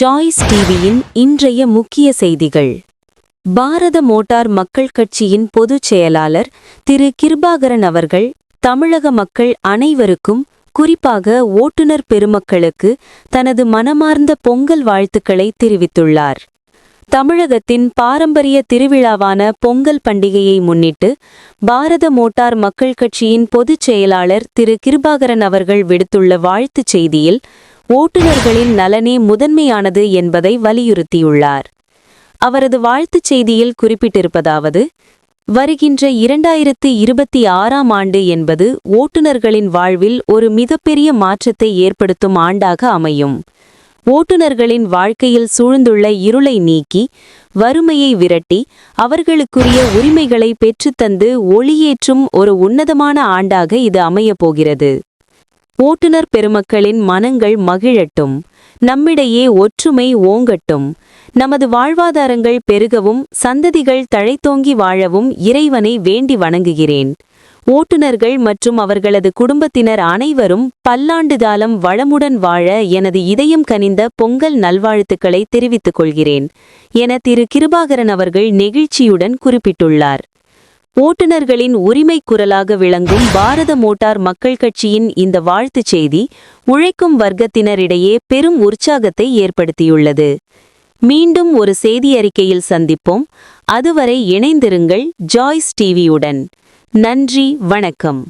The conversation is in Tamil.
ஜாய்ஸ் டிவியின் இன்றைய முக்கிய செய்திகள். பாரத மோட்டார் மக்கள் கட்சியின் பொதுச் செயலாளர் திரு கிருபாகரன் அவர்கள் தமிழக மக்கள் அனைவருக்கும், குறிப்பாக ஓட்டுநர் பெருமக்களுக்கு தனது மனமார்ந்த பொங்கல் வாழ்த்துக்களை தெரிவித்துள்ளார். தமிழகத்தின் பாரம்பரிய திருவிழாவான பொங்கல் பண்டிகையை முன்னிட்டு பாரத மோட்டார் மக்கள் கட்சியின் பொதுச் செயலாளர் திரு கிருபாகரன் அவர்கள் விடுத்துள்ள வாழ்த்துச் செய்தியில் ஓட்டுநர்களின் நலனே முதன்மையானது என்பதை வலியுறுத்தியுள்ளார். அவரது வாழ்த்துச் செய்தியில் குறிப்பிட்டிருப்பதாவது: வருகின்ற 2026ஆம் ஆண்டு என்பது ஓட்டுநர்களின் வாழ்வில் ஒரு மிகப்பெரிய மாற்றத்தை ஏற்படுத்தும் ஆண்டாக அமையும். ஓட்டுநர்களின் வாழ்க்கையில் சூழ்ந்துள்ள இருளை நீக்கி, வறுமையை விரட்டி, அவர்களுக்குரிய உரிமைகளை பெற்றுத்தந்து ஒளியேற்றும் ஒரு உன்னதமான ஆண்டாக இது அமையப்போகிறது. ஓட்டுநர் பெருமக்களின் மனங்கள் மகிழட்டும், நம்மிடையே ஒற்றுமை ஓங்கட்டும், நமது வாழ்வாதாரங்கள் பெருகவும் சந்ததிகள் தழைத்தோங்கி வாழவும் இறைவனை வேண்டி வணங்குகிறேன். ஓட்டுநர்கள் மற்றும் அவர்களது குடும்பத்தினர் அனைவரும் பல்லாண்டு காலம் வளமுடன் வாழ எனது இதயம் கனிந்த பொங்கல் நல்வாழ்த்துக்களை தெரிவித்துக் கொள்கிறேன் என திரு கிருபாகரன் அவர்கள் நெகிழ்ச்சியுடன் குறிப்பிட்டுள்ளார். ஓட்டுநர்களின் உரிமை குரலாக விளங்கும் பாரத மோட்டார் மக்கள் கட்சியின் இந்த வாழ்த்துச் செய்தி உழைக்கும் வர்க்கத்தினரிடையே பெரும் உற்சாகத்தை ஏற்படுத்தியுள்ளது. மீண்டும் ஒரு செய்தி அறிக்கையில் சந்திப்போம். அதுவரை இணைந்திருங்கள் ஜாய்ஸ் டிவியுடன். நன்றி, வணக்கம்.